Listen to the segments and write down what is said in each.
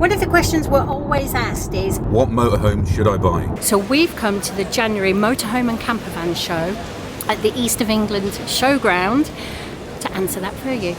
One of the questions we're always asked is, what motorhome should I buy? So we've come to the January Motorhome and Campervan show at the East of England Showground to answer that for you.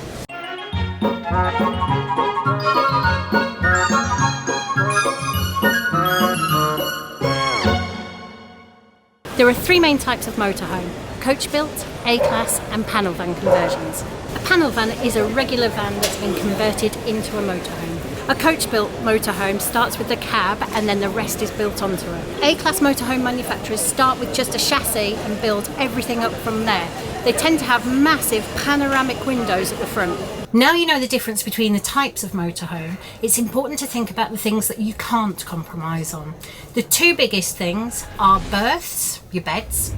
There are three main types of motorhome: coach built, A-class and panel van conversions. A panel van is a regular van that's been converted into a motorhome. A coach-built motorhome starts with the cab and then the rest is built onto it. A-class motorhome manufacturers start with just a chassis and build everything up from there. They tend to have massive panoramic windows at the front. Now you know the difference between the types of motorhome, it's important to think about the things that you can't compromise on. The two biggest things are berths, your beds,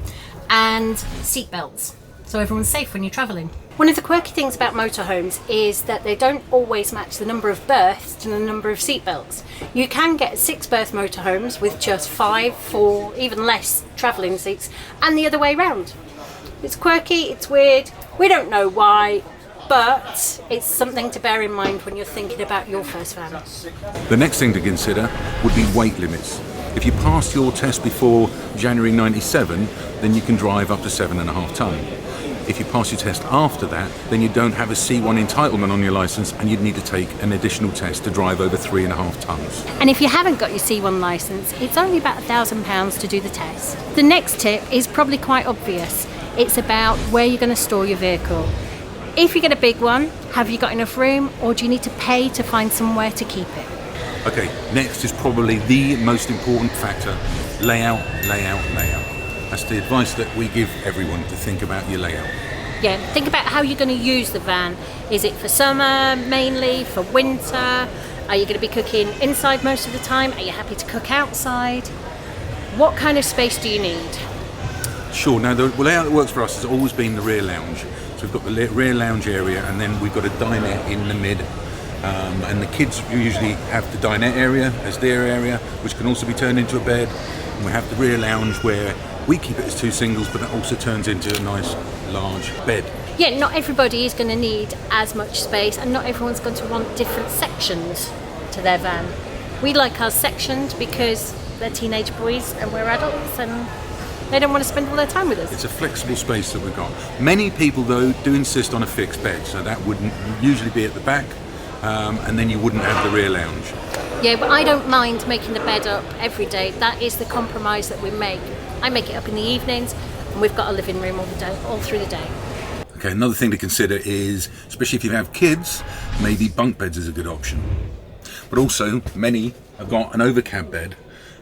and seat belts, so everyone's safe when you're travelling. One of the quirky things about motorhomes is that they don't always match the number of berths to the number of seat belts. You can get 6-berth motorhomes with just 5, 4, even less travelling seats, and the other way round. It's quirky, it's weird, we don't know why, but it's something to bear in mind when you're thinking about your first van. The next thing to consider would be weight limits. If you passed your test before January 97, then you can drive up to 7.5 tonne. If you pass your test after that, then you don't have a C1 entitlement on your licence and you'd need to take an additional test to drive over 3.5 tonnes. And if you haven't got your C1 licence, it's only about £1,000 to do the test. The next tip is probably quite obvious. It's about where you're going to store your vehicle. If you get a big one, have you got enough room, or do you need to pay to find somewhere to keep it? Okay, next is probably the most important factor: layout, layout, layout. That's the advice that we give everyone, to think about your layout. Yeah, think about how you're going to use the van. Is it for summer mainly, for winter? Are you going to be cooking inside most of the time? Are you happy to cook outside? What kind of space do you need? Sure, now the layout that works for us has always been the rear lounge. So we've got the rear lounge area, and then we've got a dinette in the mid. And the kids usually have the dinette area as their area, which can also be turned into a bed. And we have the rear lounge where we keep it as 2 singles, but that also turns into a nice large bed. Yeah, not everybody is going to need as much space, and not everyone's going to want different sections to their van. We like ours sectioned because they're teenage boys and we're adults, and they don't want to spend all their time with us. It's a flexible space that we've got. Many people, though, do insist on a fixed bed, so that would usually be at the back, and then you wouldn't have the rear lounge. Yeah, but I don't mind making the bed up every day. That is the compromise that we make. I make it up in the evenings, and we've got a living room all through the day. Okay, another thing to consider is, especially if you have kids, maybe bunk beds is a good option. But also, many have got an overcab bed,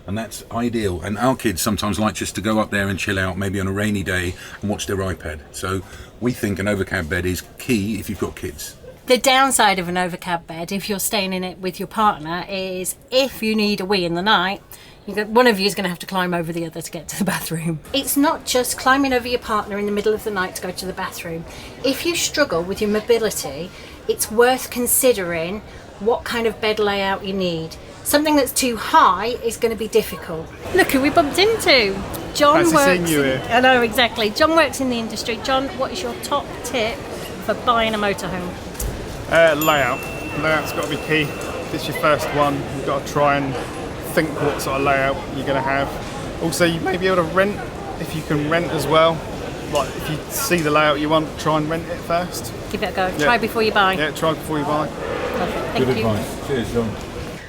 and that's ideal. And our kids sometimes like just to go up there and chill out, maybe on a rainy day, and watch their iPad. So we think an overcab bed is key if you've got kids. The downside of an overcab bed, if you're staying in it with your partner, is if you need a wee in the night, one of you is going to have to climb over the other to get to the bathroom. It's not just climbing over your partner in the middle of the night to go to the bathroom. If you struggle with your mobility, it's worth considering what kind of bed layout you need. Something that's too high is going to be difficult. Look who we bumped into. John works. I know, exactly. John works in the industry. John, what is your top tip for buying a motorhome? Layout. Layout's got to be key. If it's your first one, you've got to try and think what sort of layout you're going to have. Also, you may be able to rent, if you can rent as well. Like, if you see the layout you want, try and rent it first. Give it a go. Yeah. Try before you buy. Yeah, try before you buy. Perfect. Thank you. Good advice. Cheers, John.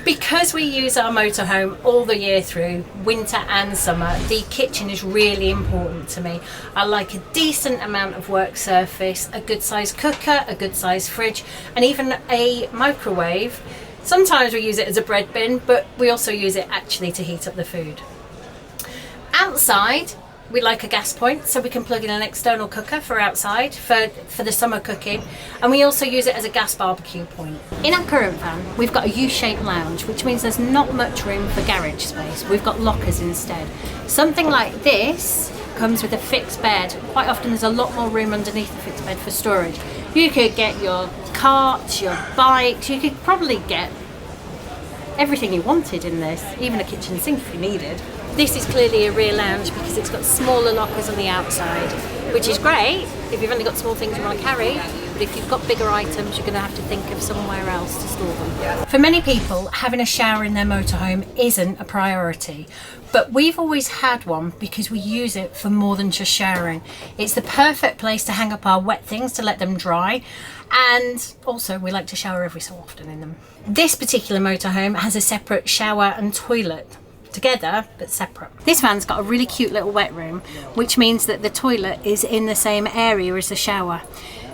Because we use our motorhome all the year through, winter and summer, the kitchen is really important to me. I like a decent amount of work surface, a good sized cooker, a good sized fridge, and even a microwave. Sometimes we use it as a bread bin, but we also use it actually to heat up the food. Outside, we like a gas point, so we can plug in an external cooker for outside for the summer cooking, and we also use it as a gas barbecue point. In our current van, we've got a U-shaped lounge, which means there's not much room for garage space. We've got lockers instead. Something like this comes with a fixed bed. Quite often there's a lot more room underneath the fixed bed for storage. You could get your carts, your bikes, you could probably get everything you wanted in this, even a kitchen sink if you needed. This is clearly a rear lounge because it's got smaller lockers on the outside, which is great if you've only got small things you want to carry, but if you've got bigger items, you're going to have to think of somewhere else to store them. For many people, having a shower in their motorhome isn't a priority, but we've always had one because we use it for more than just showering. It's the perfect place to hang up our wet things to let them dry, and also we like to shower every so often in them. This particular motorhome has a separate shower and toilet, together but separate. This van's got a really cute little wet room, which means that the toilet is in the same area as the shower.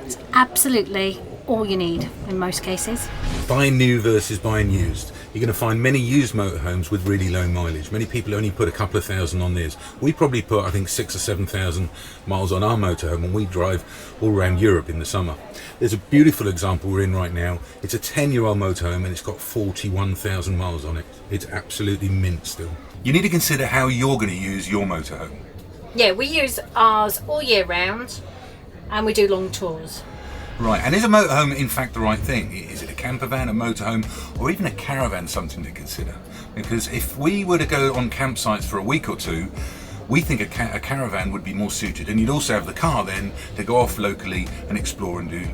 It's absolutely all you need in most cases. Buying new versus buying used. You're going to find many used motorhomes with really low mileage. Many people only put a couple of thousand on theirs. We probably put, I think, 6,000 or 7,000 miles on our motorhome, and we drive all around Europe in the summer. There's a beautiful example we're in right now. It's a 10-year-old motorhome and it's got 41,000 miles on it. It's absolutely mint still. You need to consider how you're going to use your motorhome. Yeah, we use ours all year round and we do long tours. Right, and is a motorhome in fact the right thing? Is it a campervan, a motorhome, or even a caravan something to consider? Because if we were to go on campsites for a week or two, we think a caravan would be more suited, and you'd also have the car then to go off locally and explore and do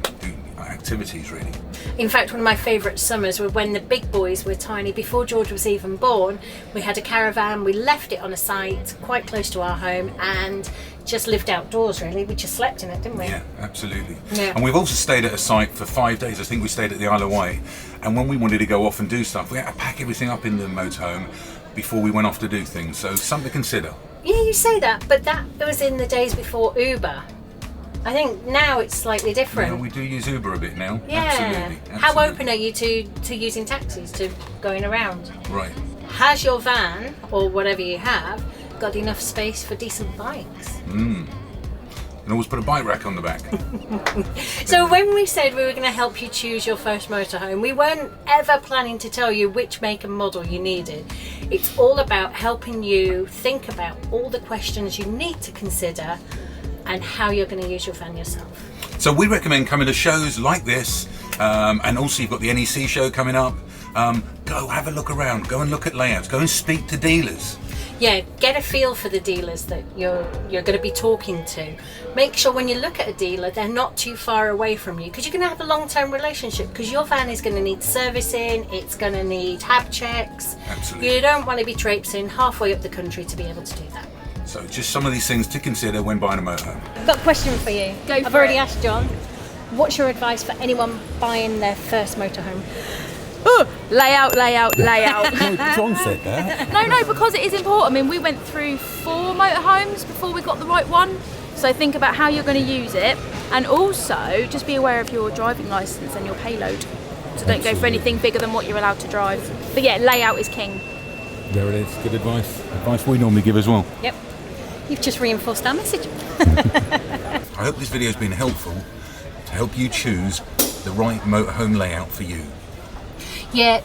activities really. In fact, one of my favourite summers were when the big boys were tiny. Before George was even born, we had a caravan, we left it on a site quite close to our home and just lived outdoors really. We just slept in it, didn't we? Yeah, absolutely. Yeah. And we've also stayed at a site for 5 days. I think we stayed at the Isle of Wight, and when we wanted to go off and do stuff, we had to pack everything up in the motorhome before we went off to do things. So something to consider. Yeah, you say that, but that was in the days before Uber. I think now it's slightly different. Yeah, we do use Uber a bit now. Yeah. Absolutely. How open are you to using taxis, to going around? Right. Has your van, or whatever you have, got enough space for decent bikes? And always put a bike rack on the back. So when we said we were going to help you choose your first motorhome, we weren't ever planning to tell you which make and model you needed. It's all about helping you think about all the questions you need to consider and how you're going to use your van yourself. So we recommend coming to shows like this, and also you've got the NEC show coming up. Go have a look around, go and look at layouts, go and speak to dealers. Yeah, get a feel for the dealers that you're going to be talking to. Make sure when you look at a dealer, they're not too far away from you, because you're going to have a long-term relationship, because your van is going to need servicing, it's going to need hab checks. Absolutely. You don't want to be traipsing halfway up the country to be able to do that. So just some of these things to consider when buying a motorhome. I've got a question for you. I've already asked John. What's your advice for anyone buying their first motorhome? Layout. John said that. No, because it is important. I mean, we went through 4 motorhomes before we got the right one. So think about how you're going to use it, and also just be aware of your driving licence and your payload. So don't go for anything bigger than what you're allowed to drive. But yeah, layout is king. There it is. Good advice. Advice we normally give as well. Yep. You've just reinforced our message. I hope this video has been helpful to help you choose the right motorhome layout for you. Yeah,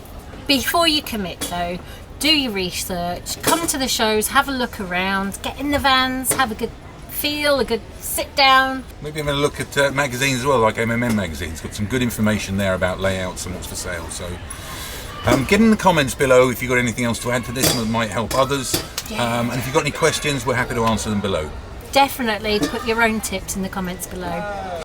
before you commit though, do your research, come to the shows, have a look around, get in the vans, have a good feel, a good sit down. Maybe I'm going to look at magazines as well, like MMM magazines. Got some good information there about layouts and what's for sale. So get in the comments below if you've got anything else to add to this that might help others. And if you've got any questions, we're happy to answer them below. Definitely put your own tips in the comments below.